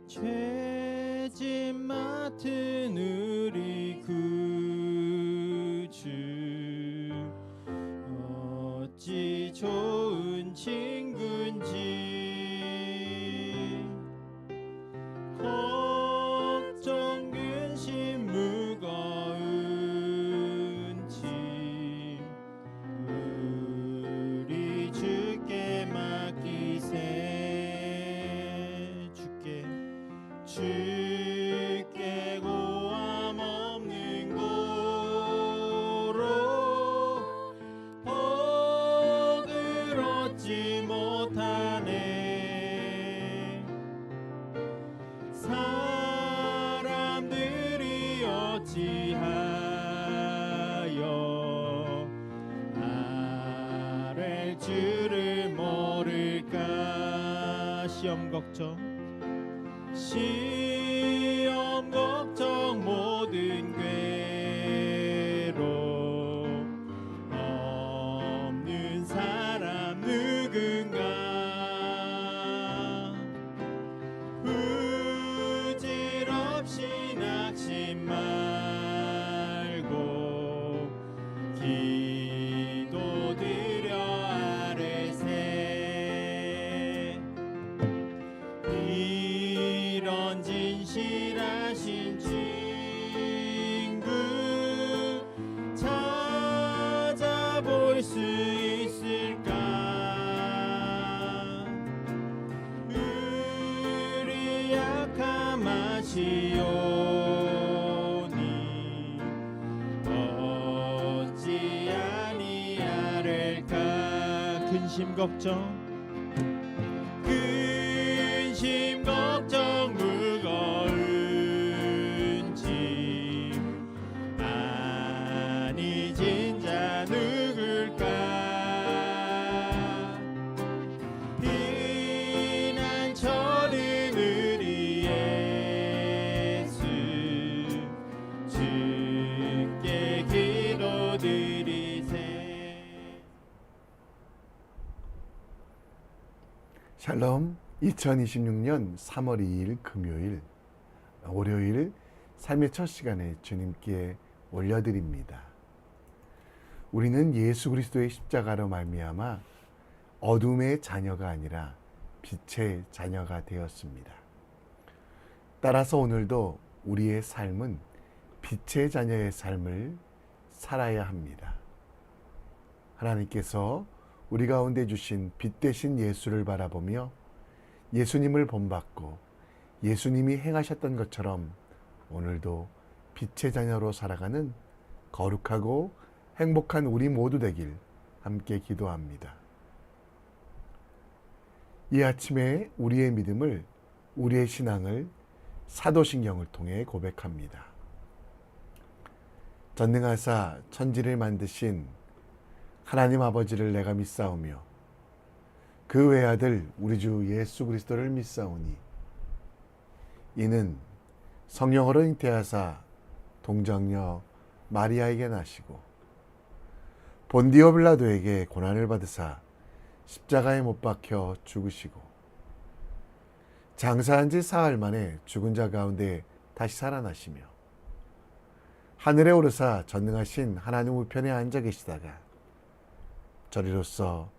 죄짐 맡은 우리 구주 어찌 좋은 친구인지 걱정 근심 무거운 짐 우리 주께 맡기세 주께 고함 없는 고로 복을 얻지 못하네 사람들이 어찌하여 아랠 줄을 모를까 시험 걱정 모든 괴로움 없는 사람 누군가 부질없이 낙심 말고 기도드려 아뢰세 이런 진실하신 친구 찾아볼 수 있을까 우리 약함 아시오니 어찌 아니하릴까 근심 걱정 무거운 짐 아니 진짜 누굴까 피난처는 우리 예수 주께 기도드리세 샬롬 2026년 3월 2일 금요일 월요일 삶의 첫 시간에 주님께 올려드립니다. 우리는 예수 그리스도의 십자가로 말미암아 어둠의 자녀가 아니라 빛의 자녀가 되었습니다. 따라서 오늘도 우리의 삶은 빛의 자녀의 삶을 살아야 합니다. 하나님께서 우리 가운데 주신 빛 대신 예수를 바라보며 예수님을 본받고 예수님이 행하셨던 것처럼 오늘도 빛의 자녀로 살아가는 거룩하고 행복한 우리 모두 되길 함께 기도합니다. 이 아침에 우리의 믿음을, 우리의 신앙을 사도신경을 통해 고백합니다. 전능하사 천지를 만드신 하나님 아버지를 내가 믿사오며 그 외아들 우리 주 예수 그리스도를 믿사오니 이는 성령으로 잉태하사 동정녀 마리아에게 나시고 본디오 빌라도에게 고난을 받으사 십자가에 못 박혀 죽으시고 장사한 지 사흘 만에 죽은 자 가운데 다시 살아나시며 하늘에 오르사 전능하신 하나님 우편에 앉아 계시다가 저리로서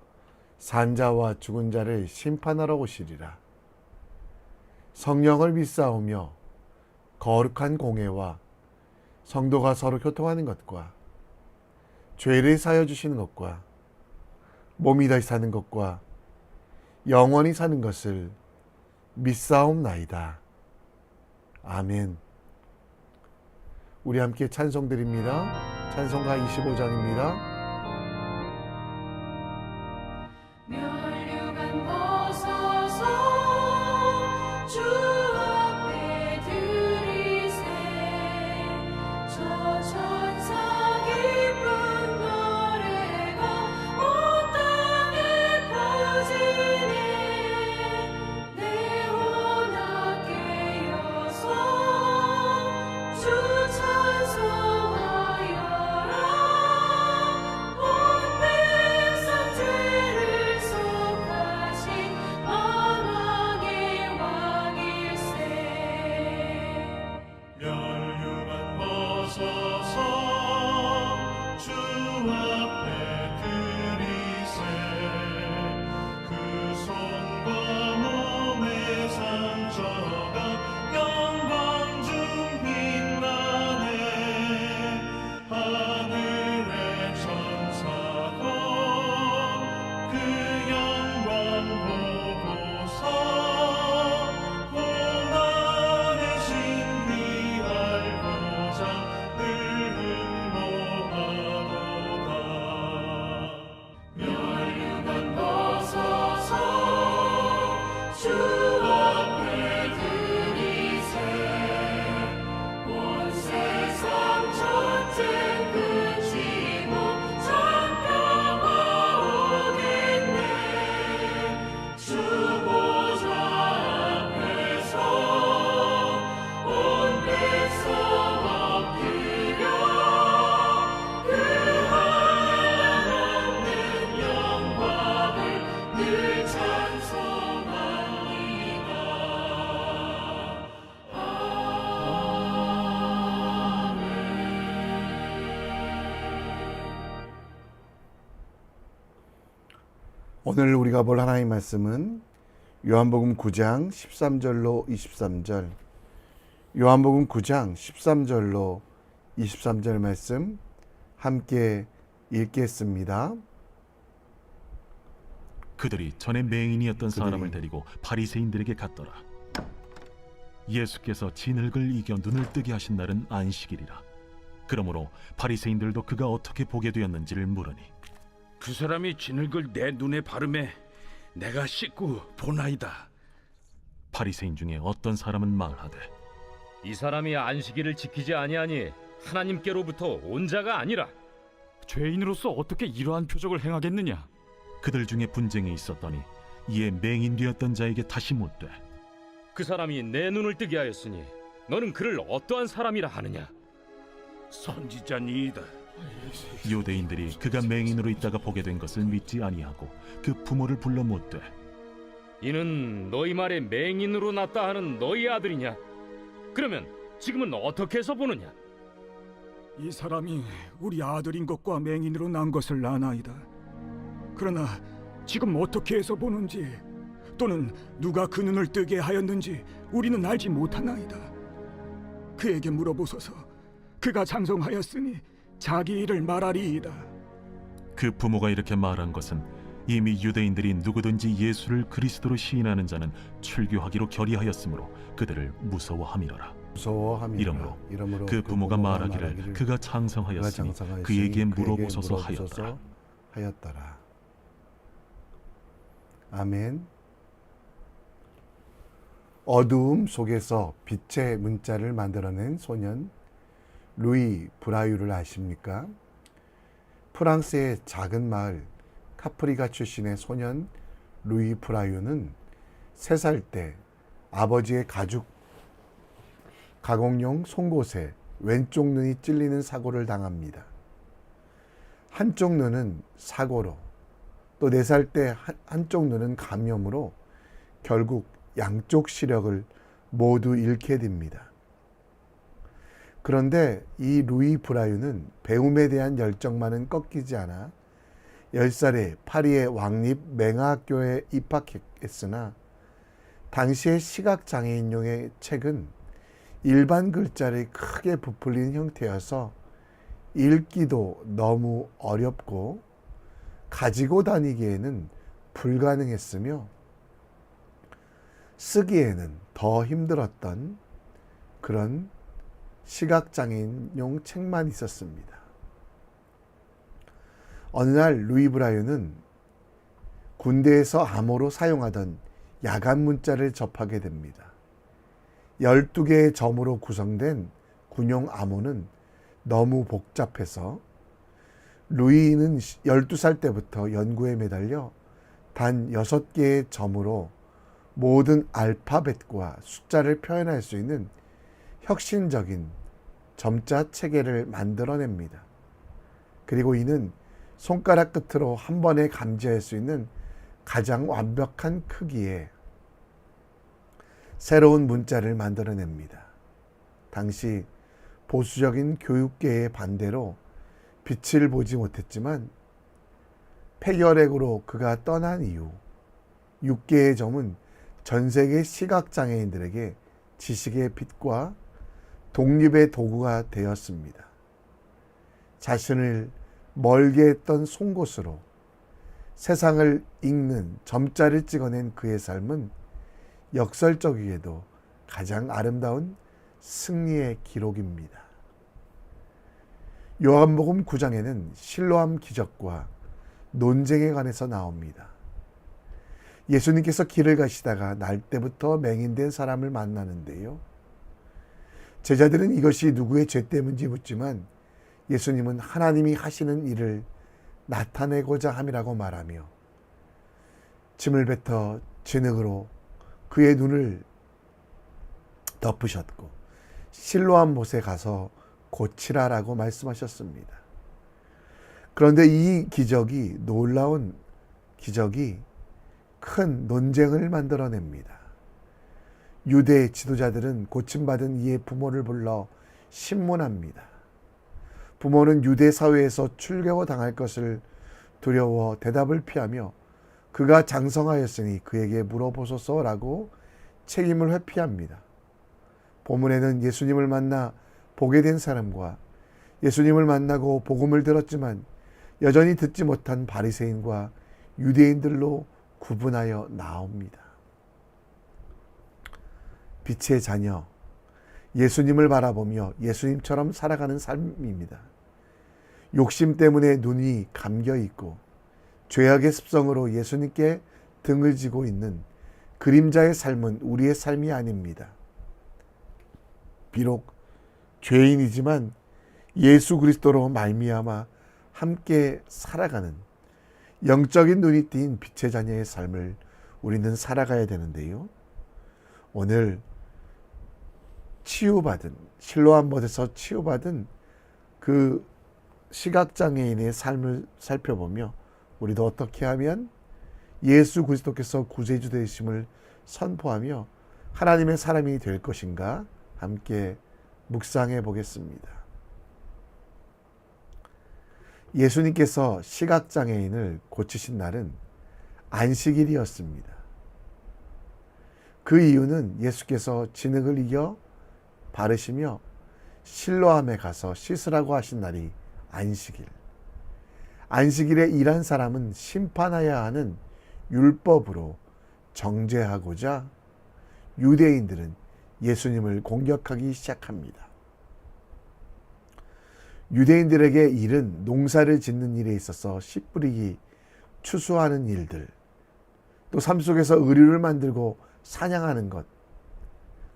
산자와 죽은 자를 심판하러 오시리라. 성령을 믿사오며 거룩한 공회와 성도가 서로 교통하는 것과 죄를 사여 주시는 것과 몸이 다시 사는 것과 영원히 사는 것을 믿사옵나이다. 아멘. 우리 함께 찬송 드립니다. 찬송가 25장입니다. 오늘 우리가 볼 하나님의 말씀은 요한복음 9장 13절로 23절, 요한복음 9장 13절로 23절 말씀 함께 읽겠습니다. 그들이 전에 맹인이었던 사람을 데리고 바리새인들에게 갔더라. 예수께서 진흙을 이겨 눈을 뜨게 하신 날은 안식일이라. 그러므로 바리새인들도 그가 어떻게 보게 되었는지를 물으니, 그 사람이 진흙을 내 눈에 바르매 내가 씻고 보나이다. 바리새인 중에 어떤 사람은 말하되, 이 사람이 안식일을 지키지 아니하니 하나님께로부터 온 자가 아니라. 죄인으로서 어떻게 이러한 표적을 행하겠느냐? 그들 중에 분쟁이 있었더니 이에 맹인 되었던 자에게 다시 묻되, 그 사람이 내 눈을 뜨게 하였으니 너는 그를 어떠한 사람이라 하느냐? 선지자니이다. 유대인들이 그가 맹인으로 있다가 보게 된 것을 믿지 아니하고 그 부모를 불러 묻되, 이는 너희 말에 맹인으로 났다 하는 너희 아들이냐? 그러면 지금은 어떻게 해서 보느냐? 이 사람이 우리 아들인 것과 맹인으로 난 것을 아나이다. 그러나 지금 어떻게 해서 보는지 또는 누가 그 눈을 뜨게 하였는지 우리는 알지 못하나이다. 그에게 물어보소서. 그가 장성하였으니 자기 일을 말하리이다. 그 부모가 이렇게 말한 것은 이미 유대인들이 누구든지 예수를 그리스도로 시인하는 자는 출교하기로 결의하였으므로 그들을 무서워함이로라. 이러므로 그 부모가 말하기를 그가 장성하였으니 그에게 물어보소서 하였더라. 아멘. 어두움 속에서 빛의 문자를 만들어낸 소년 루이 브라유를 아십니까? 프랑스의 작은 마을 카프리가 출신의 소년 루이 브라유는 3살 때 아버지의 가공용 송곳에 왼쪽 눈이 찔리는 사고를 당합니다. 한쪽 눈은 사고로, 또 4살 때 한쪽 눈은 감염으로 결국 양쪽 시력을 모두 잃게 됩니다. 그런데 이 루이 브라유는 배움에 대한 열정만은 꺾이지 않아 10살에 파리의 왕립 맹아학교에 입학했으나 당시의 시각장애인용의 책은 일반 글자를 크게 부풀린 형태여서 읽기도 너무 어렵고 가지고 다니기에는 불가능했으며 쓰기에는 더 힘들었던 그런 시각장애인용 책만 있었습니다. 어느 날 루이 브라유는 군대에서 암호로 사용하던 야간 문자를 접하게 됩니다. 12개의 점으로 구성된 군용 암호는 너무 복잡해서 루이는 12살 때부터 연구에 매달려 단 6개의 점으로 모든 알파벳과 숫자를 표현할 수 있는 혁신적인 점자 체계를 만들어냅니다. 그리고 이는 손가락 끝으로 한 번에 감지할 수 있는 가장 완벽한 크기의 새로운 문자를 만들어냅니다. 당시 보수적인 교육계의 반대로 빛을 보지 못했지만 폐결핵으로 그가 떠난 이후 6개의 점은 전 세계 시각장애인들에게 지식의 빛과 독립의 도구가 되었습니다. 자신을 멀게 했던 송곳으로 세상을 읽는 점자를 찍어낸 그의 삶은 역설적이게도 가장 아름다운 승리의 기록입니다. 요한복음 9장에는 실로암 기적과 논쟁에 관해서 나옵니다. 예수님께서 길을 가시다가 날 때부터 맹인된 사람을 만나는데요. 제자들은 이것이 누구의 죄 때문인지 묻지만 예수님은 하나님이 하시는 일을 나타내고자 함이라고 말하며 짐을 뱉어 진흙으로 그의 눈을 덮으셨고 실로암 못에 가서 고치라라고 말씀하셨습니다. 그런데 이 기적이, 놀라운 기적이 큰 논쟁을 만들어냅니다. 유대 지도자들은 고침받은 이의 부모를 불러 신문합니다. 부모는 유대 사회에서 출교당할 것을 두려워 대답을 피하며 그가 장성하였으니 그에게 물어보소서라고 책임을 회피합니다. 본문에는 예수님을 만나 보게 된 사람과 예수님을 만나고 복음을 들었지만 여전히 듣지 못한 바리새인과 유대인들로 구분하여 나옵니다. 빛의 자녀, 예수님을 바라보며 예수님처럼 살아가는 삶입니다. 욕심 때문에 눈이 감겨 있고 죄악의 습성으로 예수님께 등을 지고 있는 그림자의 삶은 우리의 삶이 아닙니다. 비록 죄인이지만 예수 그리스도로 말미암아 함께 살아가는 영적인 눈이 띈 빛의 자녀의 삶을 우리는 살아가야 되는데요. 오늘 치유받은, 실로암 못에서 치유받은 그 시각장애인의 삶을 살펴보며 우리도 어떻게 하면 예수 그리스도께서 구세주 되심을 선포하며 하나님의 사람이 될 것인가 함께 묵상해 보겠습니다. 예수님께서 시각장애인을 고치신 날은 안식일이었습니다. 그 이유는 예수께서 진흙을 이겨 바르시며 실로암에 가서 씻으라고 하신 날이 안식일. 안식일에 일한 사람은 심판해야 하는 율법으로 정죄하고자 유대인들은 예수님을 공격하기 시작합니다. 유대인들에게 일은 농사를 짓는 일에 있어서 씨 뿌리기, 추수하는 일들, 또 삶 속에서 의류를 만들고 사냥하는 것,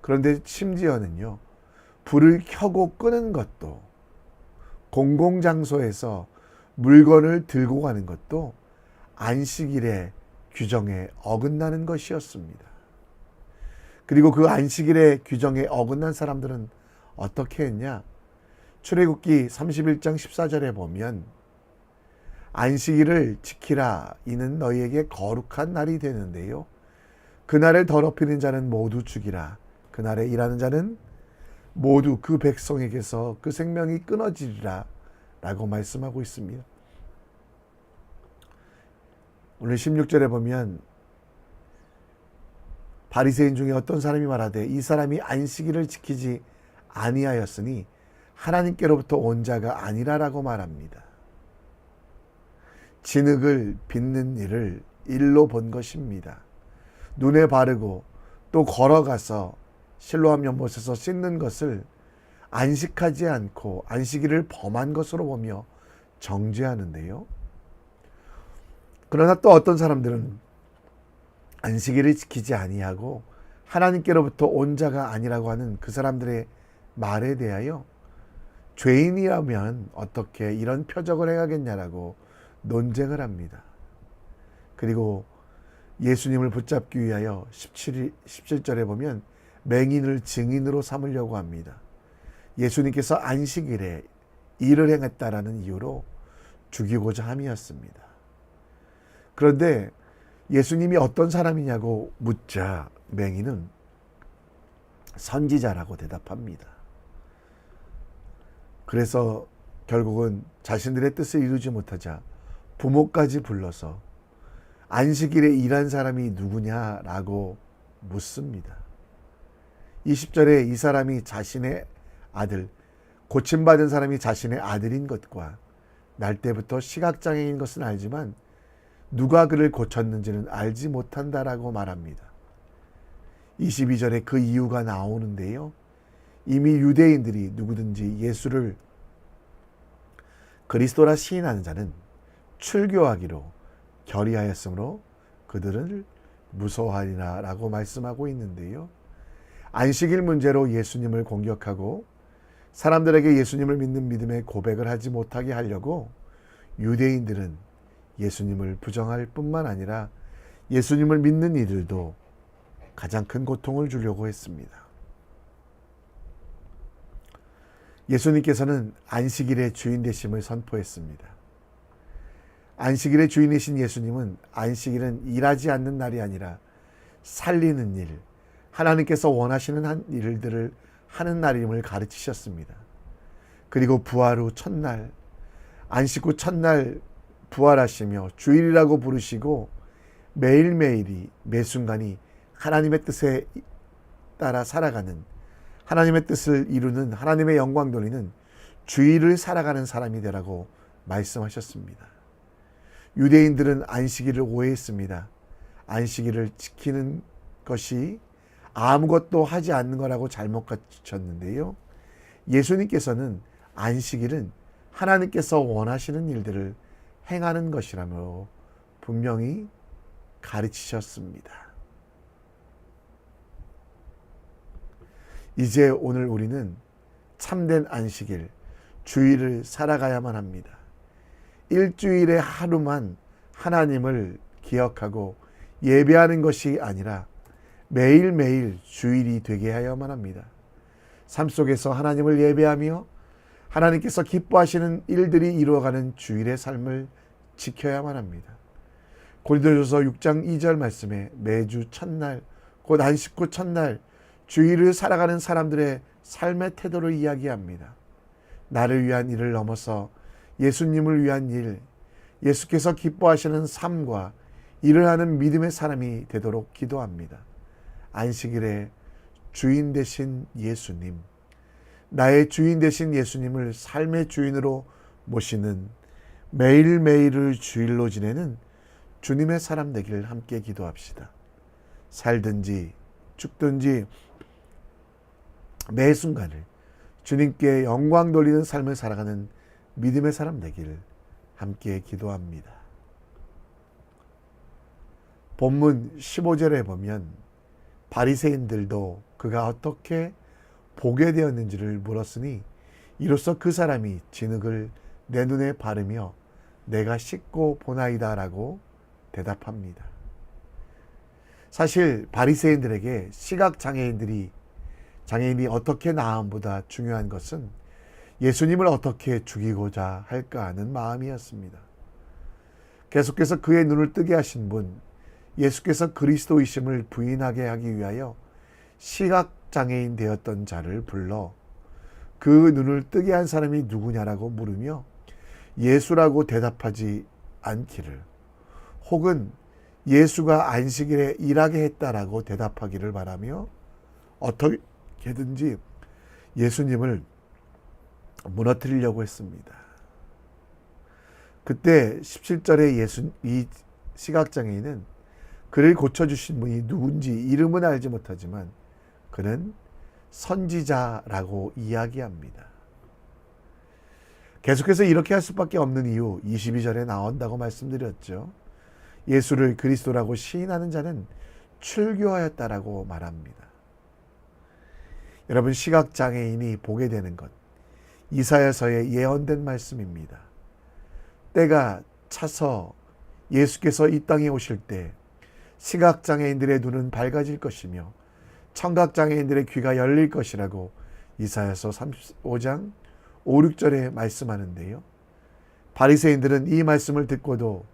그런데 심지어는요, 불을 켜고 끄는 것도, 공공장소에서 물건을 들고 가는 것도 안식일의 규정에 어긋나는 것이었습니다. 그리고 그 안식일의 규정에 어긋난 사람들은 어떻게 했냐? 출애굽기 31장 14절에 보면 안식일을 지키라, 이는 너희에게 거룩한 날이 되는데요. 그날을 더럽히는 자는 모두 죽이라. 그날에 일하는 자는 모두 그 백성에게서 그 생명이 끊어지리라 라고 말씀하고 있습니다. 오늘 16절에 보면 바리새인 중에 어떤 사람이 말하되 이 사람이 안식일을 지키지 아니하였으니 하나님께로부터 온 자가 아니라라고 말합니다. 진흙을 빚는 일을 일로 본 것입니다. 눈에 바르고 또 걸어가서 실로암 연못에서 씻는 것을 안식하지 않고 안식일을 범한 것으로 보며 정죄하는데요. 그러나 또 어떤 사람들은 안식일을 지키지 아니하고 하나님께로부터 온 자가 아니라고 하는 그 사람들의 말에 대하여 죄인이라면 어떻게 이런 표적을 행하겠냐라고 논쟁을 합니다. 그리고 예수님을 붙잡기 위하여 17절에 보면 맹인을 증인으로 삼으려고 합니다. 예수님께서 안식일에 일을 행했다라는 이유로 죽이고자 함이었습니다. 그런데 예수님이 어떤 사람이냐고 묻자 맹인은 선지자라고 대답합니다. 그래서 결국은 자신들의 뜻을 이루지 못하자 부모까지 불러서 안식일에 일한 사람이 누구냐라고 묻습니다. 20절에 이 사람이 자신의 아들, 고침받은 사람이 자신의 아들인 것과 날 때부터 시각장애인 것은 알지만 누가 그를 고쳤는지는 알지 못한다라고 말합니다. 22절에 그 이유가 나오는데요. 이미 유대인들이 누구든지 예수를 그리스도라 시인하는 자는 출교하기로 결의하였으므로 그들을 무서워하리라 라고 말씀하고 있는데요. 안식일 문제로 예수님을 공격하고 사람들에게 예수님을 믿는 믿음의 고백을 하지 못하게 하려고 유대인들은 예수님을 부정할 뿐만 아니라 예수님을 믿는 이들도 가장 큰 고통을 주려고 했습니다. 예수님께서는 안식일의 주인 되심을 선포했습니다. 안식일의 주인이신 예수님은 안식일은 일하지 않는 날이 아니라 살리는 일, 하나님께서 원하시는 일들을 하는 날임을 가르치셨습니다. 그리고 부활 후 첫날, 안식 후 첫날 부활하시며 주일이라고 부르시고 매일매일이 매 순간이 하나님의 뜻에 따라 살아가는, 하나님의 뜻을 이루는, 하나님의 영광 돌리는 주일을 살아가는 사람이 되라고 말씀하셨습니다. 유대인들은 안식일을 오해했습니다. 안식일을 지키는 것이 아무것도 하지 않는 거라고 잘못 가르쳤는데요. 예수님께서는 안식일은 하나님께서 원하시는 일들을 행하는 것이라며 분명히 가르치셨습니다. 이제 오늘 우리는 참된 안식일, 주일을 살아가야만 합니다. 일주일에 하루만 하나님을 기억하고 예배하는 것이 아니라 매일매일 주일이 되게 하여야만 합니다. 삶 속에서 하나님을 예배하며 하나님께서 기뻐하시는 일들이 이루어가는 주일의 삶을 지켜야만 합니다. 고린도전서 6장 2절 말씀에 매주 첫날, 곧 안식 후 첫날 주일을 살아가는 사람들의 삶의 태도를 이야기합니다. 나를 위한 일을 넘어서 예수님을 위한 일, 예수께서 기뻐하시는 삶과 일을 하는 믿음의 사람이 되도록 기도합니다. 안식일의 주인 되신 예수님, 나의 주인 되신 예수님을 삶의 주인으로 모시는 매일매일을 주일로 지내는 주님의 사람 되길 함께 기도합시다. 살든지 죽든지 매 순간을 주님께 영광 돌리는 삶을 살아가는 믿음의 사람 되길 함께 기도합니다. 본문 15절에 보면 바리새인들도 그가 어떻게 보게 되었는지를 물었으니 이로써 그 사람이 진흙을 내 눈에 바르며 내가 씻고 보나이다 라고 대답합니다. 사실 바리새인들에게 시각장애인이 어떻게 나음보다 중요한 것은 예수님을 어떻게 죽이고자 할까 하는 마음이었습니다. 계속해서 그의 눈을 뜨게 하신 분, 예수께서 그리스도이심을 부인하게 하기 위하여 시각장애인 되었던 자를 불러 그 눈을 뜨게 한 사람이 누구냐라고 물으며 예수라고 대답하지 않기를, 혹은 예수가 안식일에 일하게 했다라고 대답하기를 바라며 어떻게든지 예수님을 무너뜨리려고 했습니다. 그때 17절에 이 시각장애인은 그를 고쳐주신 분이 누군지 이름은 알지 못하지만 그는 선지자라고 이야기합니다. 계속해서 이렇게 할 수밖에 없는 이유 22절에 나온다고 말씀드렸죠. 예수를 그리스도라고 시인하는 자는 출교하였다라고 말합니다. 여러분, 시각장애인이 보게 되는 것, 이사야서에 예언된 말씀입니다. 때가 차서 예수께서 이 땅에 오실 때 시각장애인들의 눈은 밝아질 것이며 청각장애인들의 귀가 열릴 것이라고 이사야서 35장 5, 6절에 말씀하는데요. 바리새인들은 이 말씀을 듣고도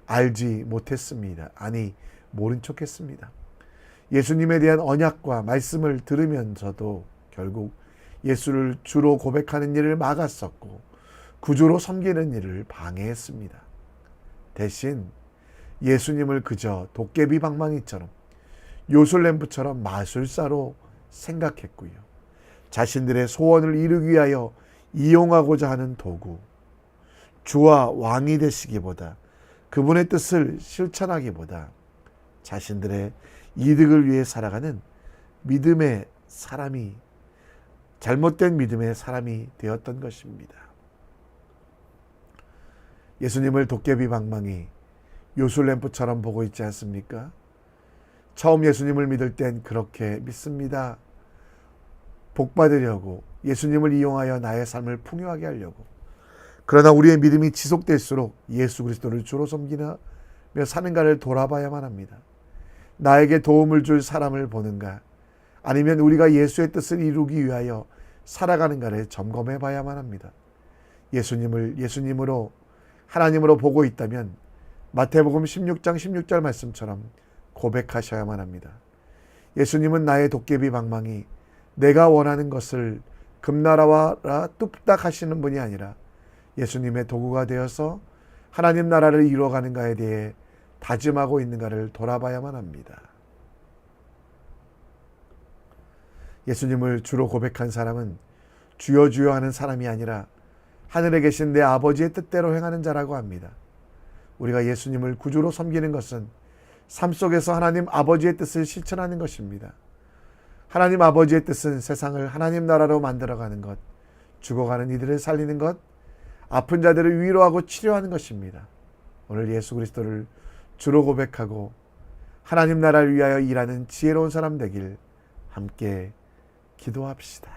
알지 못했습니다. 아니, 모른 척했습니다. 예수님에 대한 언약과 말씀을 들으면서도 결국 예수를 주로 고백하는 일을 막았었고 구주로 섬기는 일을 방해했습니다. 대신 예수님을 그저 도깨비 방망이처럼 요술램프처럼 마술사로 생각했고요. 자신들의 소원을 이루기 위하여 이용하고자 하는 도구, 주와 왕이 되시기보다, 그분의 뜻을 실천하기보다 자신들의 이득을 위해 살아가는 믿음의 사람이, 잘못된 믿음의 사람이 되었던 것입니다. 예수님을 도깨비 방망이, 요술램프처럼 보고 있지 않습니까? 처음 예수님을 믿을 땐 그렇게 믿습니다. 복 받으려고, 예수님을 이용하여 나의 삶을 풍요하게 하려고. 그러나 우리의 믿음이 지속될수록 예수 그리스도를 주로 섬기며 사는가를 돌아봐야만 합니다. 나에게 도움을 줄 사람을 보는가, 아니면 우리가 예수의 뜻을 이루기 위하여 살아가는가를 점검해 봐야만 합니다. 예수님을 예수님으로, 하나님으로 보고 있다면 마태복음 16장 16절 말씀처럼 고백하셔야만 합니다. 예수님은 나의 도깨비 방망이, 내가 원하는 것을 금나라와라 뚝딱 하시는 분이 아니라 예수님의 도구가 되어서 하나님 나라를 이루어가는가에 대해 다짐하고 있는가를 돌아봐야만 합니다. 예수님을 주로 고백한 사람은 주여 주여 하는 사람이 아니라 하늘에 계신 내 아버지의 뜻대로 행하는 자라고 합니다. 우리가 예수님을 구주로 섬기는 것은 삶 속에서 하나님 아버지의 뜻을 실천하는 것입니다. 하나님 아버지의 뜻은 세상을 하나님 나라로 만들어가는 것, 죽어가는 이들을 살리는 것, 아픈 자들을 위로하고 치료하는 것입니다. 오늘 예수 그리스도를 주로 고백하고 하나님 나라를 위하여 일하는 지혜로운 사람 되길 함께 기도합시다.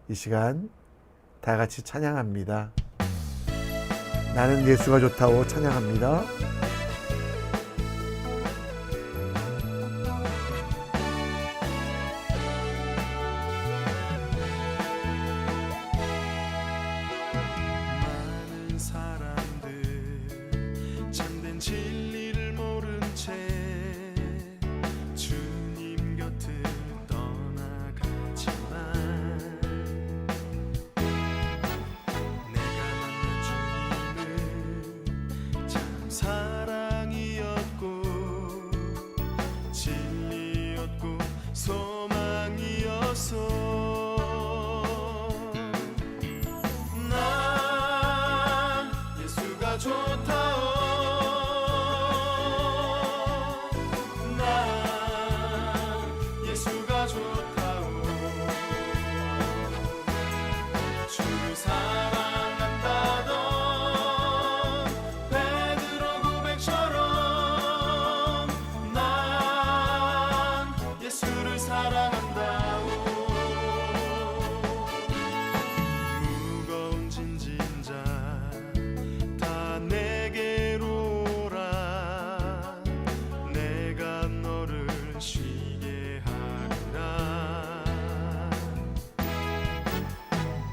이 시간 다 같이 찬양합니다. 나는 예수가 좋다고 찬양합니다. 많은 사람들 참된 진리를 모른 채 주님 곁을 떠나갔지만 내가 만난 주님은 참 사랑이었고 진리였고 소망이었어. 좋다오 난 예수가 좋다오 주를 사랑한다던 베드로 고백처럼 난 예수를 사랑한다오. 무거운 짐진 자 내게로 오라 내가 너를 쉬게 하리라.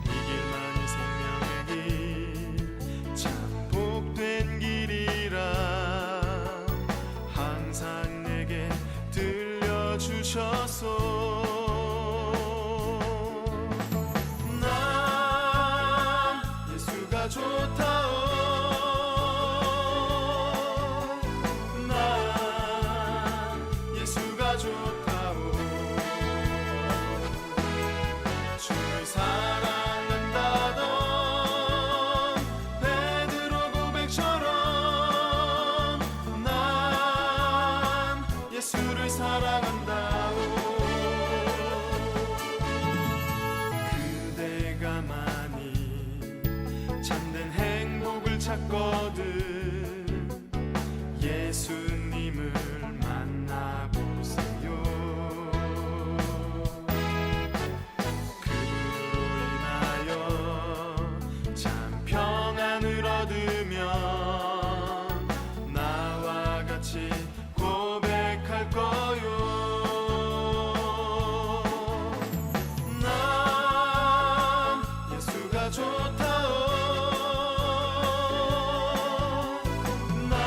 이 길만이 생명의 길 참 복된 길이라 항상 내게 들려주셔서 난 예수가 좋다오 주를 사랑한다던 베드로 고백처럼 난 예수를 사랑한다오. 그대가 많이 참된 행복을 찾거든 예수님을 만나보세요. 평안을 얻으면 나와 같이 고백할 거요. 난 예수가 좋다오 난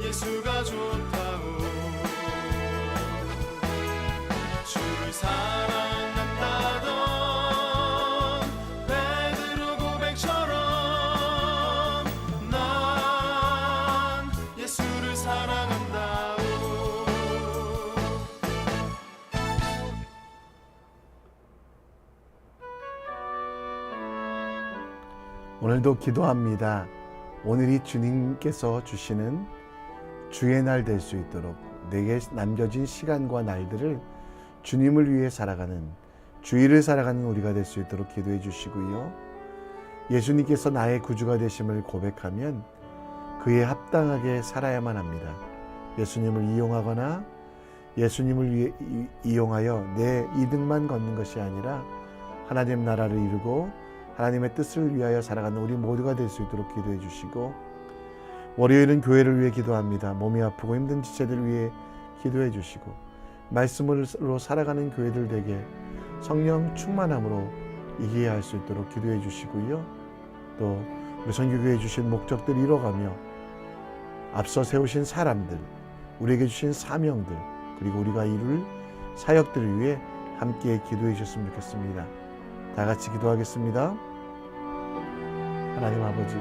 예수가 좋다오 주를 사랑한다던 오늘도 기도합니다. 오늘이 주님께서 주시는 주의 날 될 수 있도록 내게 남겨진 시간과 날들을 주님을 위해 살아가는 주일을 살아가는 우리가 될 수 있도록 기도해 주시고요. 예수님께서 나의 구주가 되심을 고백하면 그에 합당하게 살아야만 합니다. 예수님을 이용하거나 예수님을 위해 이용하여 내 이득만 걷는 것이 아니라 하나님 나라를 이루고 하나님의 뜻을 위하여 살아가는 우리 모두가 될 수 있도록 기도해 주시고, 월요일은 교회를 위해 기도합니다. 몸이 아프고 힘든 지체들 위해 기도해 주시고, 말씀으로 살아가는 교회들 되게 성령 충만함으로 이기게 할 수 있도록 기도해 주시고요. 또 우리 선교교회 주신 목적들 이뤄가며 앞서 세우신 사람들, 우리에게 주신 사명들, 그리고 우리가 이룰 사역들을 위해 함께 기도해 주셨으면 좋겠습니다. 다 같이 기도하겠습니다. 하나님 아버지,